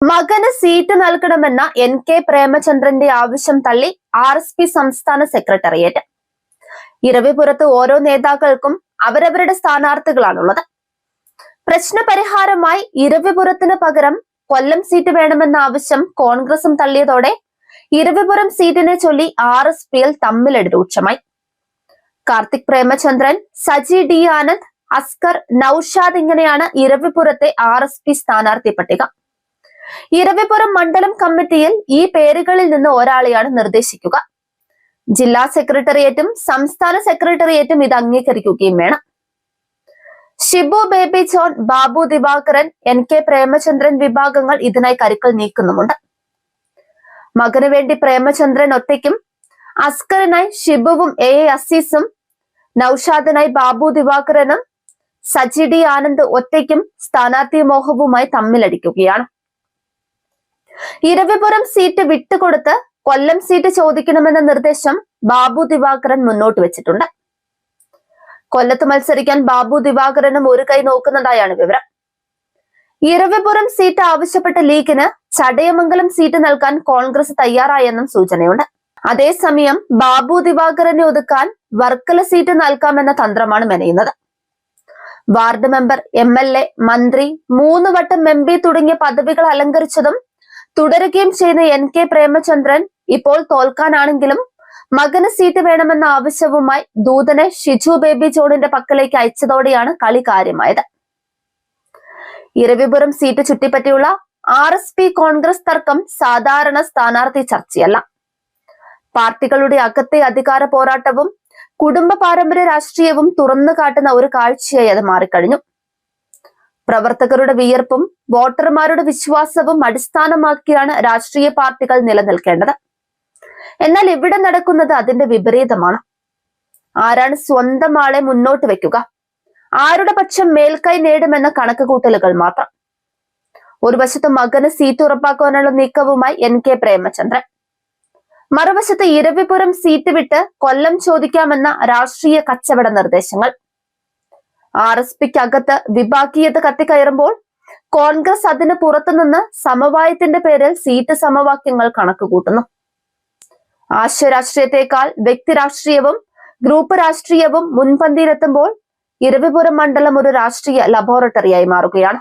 മകന് സീറ്റ് നൽകണമെന്ന NK പ്രേമചന്ദ്രന്റെ ആവശ്യം തള്ളി RSP സംസ്ഥാന സെക്രട്ടേറിയറ്റ്. ഇരവിപുരത്ത് ഓരോ നേതാക്കൾക്കും അവരവരുടെ സ്ഥാനാർത്ഥികളാണുള്ളത്. പ്രശ്നപരിഹാരമായി ഇരവിപുരത്തിന് പകരം കൊല്ലം സീറ്റ് വേണമെന്ന ആവശ്യം കോൺഗ്രസും തള്ളിയതോടെ ഇരവിപുരം സീറ്റിനെ ചൊല്ലി RSPയിൽ തമ്മിലടി രൂക്ഷമായി. കാർത്തിക് പ്രേമചന്ദ്രൻ, സജി D ആനന്ദ്, അസ്കർ, നൌഷാദ് ഇങ്ങനെയാണ് ഇരവിപുരത്തെ RSP സ്ഥാനാർത്ഥി പട്ടിക. ഇരവിപുരം മണ്ഡലം കമ്മിറ്റിയിൽ ഈ പേരുകളിൽ നിന്ന് ഒരാളെയാണ് നിർദ്ദേശിക്കുക. ജില്ലാ സെക്രട്ടേറിയറ്റും സംസ്ഥാന സെക്രട്ടേറിയറ്റും ഇത് അംഗീകരിക്കുകയും വേണം. Shibu baby John, Babu Divakaran, NK Premachandran വിഭാഗങ്ങൾ ഇതിനായി കരുക്കൾ നീക്കുന്നുമുണ്ട്. മകന് വേണ്ടി പ്രേമചന്ദ്രൻ ഒറ്റയ്ക്കും, അസ്കറിനായി ഷിബുവും അസീസും, നൌഷാദിനായി ബാബു ദിവാകരനും, സജി D ആനന്ദ് ഒറ്റയ്ക്കും സ്ഥാനാർത്ഥി മോഹവുമായി തമ്മിലടിക്കുകയാണ്. ഇരവിപുരം സീറ്റ് വിട്ടുകൊടുത്ത് കൊല്ലം സീറ്റ് ചോദിക്കണമെന്ന നിർദ്ദേശം ബാബു ദിവാകരൻ മുന്നോട്ട് വെച്ചിട്ടുണ്ട്. കൊല്ലത്ത് മത്സരിക്കാൻ ബാബു ദിവാകരനും ഒരു കൈ നോക്കുന്നതായാണ് വിവരം. ഇരവിപുരം സീറ്റ് ആവശ്യപ്പെട്ട ലീഗിന് ചടയമംഗലം സീറ്റ് നൽകാൻ കോൺഗ്രസ് തയ്യാറായെന്നും സൂചനയുണ്ട്. അതേസമയം ബാബു ദിവാകരനെ ഒതുക്കാൻ വർക്കല സീറ്റ് നൽകാമെന്ന തന്ത്രമാണ് മെനയുന്നത്. വാർഡ് മെമ്പർ, MLA, മന്ത്രി, 3 വട്ടം MP തുടങ്ങിയ പദവികൾ അലങ്കരിച്ചതും തുടരുകയും ചെയ്യുന്ന NK പ്രേമചന്ദ്രൻ ഇപ്പോൾ തോൽക്കാനാണെങ്കിലും മകന് സീറ്റ് വേണമെന്ന ആവശ്യവുമായി ദൂതനെ ഷിജു ബേബി ജോണിന്റെ പക്കലേക്ക് അയച്ചതോടെയാണ് കളി കാര്യമായത്. ഇരവിപുരം സീറ്റ് ചുറ്റിപ്പറ്റിയുള്ള RSP കോൺഗ്രസ് തർക്കം സാധാരണ സ്ഥാനാർത്ഥി ചർച്ചയല്ല. പാർട്ടികളുടെ അകത്തെ അധികാര പോരാട്ടവും കുടുംബ പാരമ്പര്യ രാഷ്ട്രീയവും തുറന്നു കാട്ടുന്ന ഒരു കാഴ്ചയായി അത് മാറിക്കഴിഞ്ഞു. പ്രവർത്തകരുടെ വിയർപ്പും വോട്ടർമാരുടെ വിശ്വാസവും അടിസ്ഥാനമാക്കിയാണ് രാഷ്ട്രീയ പാർട്ടികൾ നിലനിൽക്കേണ്ടത്. എന്നാൽ ഇവിടെ നടക്കുന്നത് അതിന്റെ വിപരീതമാണ്. ആരാണ് സ്വന്തം ആളെ മുന്നോട്ട് വെക്കുക, ആരുടെ പക്ഷം മേൽക്കൈ നേടുമെന്ന കണക്കുകൂട്ടലുകൾ മാത്രം. ഒരു വശത്ത് മകന് സീറ്റ് ഉറപ്പാക്കാനുള്ള നീക്കവുമായി NK പ്രേമചന്ദ്രൻ, മറുവശത്ത് ഇരവിപുരം സീറ്റ് വിട്ട് കൊല്ലം ചോദിക്കാമെന്ന രാഷ്ട്രീയ കച്ചവട നിർദ്ദേശങ്ങൾ. RSPക്കകത്ത് വിഭാഗീയത കത്തിക്കയറുമ്പോൾ കോൺഗ്രസ് അതിന് പുറത്തുനിന്ന് സമവായത്തിന്റെ പേരിൽ സീറ്റ് സമവാക്യങ്ങൾ കണക്കുകൂട്ടുന്നു. ആശയ രാഷ്ട്രീയത്തെക്കാൾ വ്യക്തി രാഷ്ട്രീയവും ഗ്രൂപ്പ് രാഷ്ട്രീയവും മുൻപന്തിയിലെത്തുമ്പോൾ ഇരവിപുരം മണ്ഡലം ഒരു രാഷ്ട്രീയ ലബോറട്ടറിയായി മാറുകയാണ്.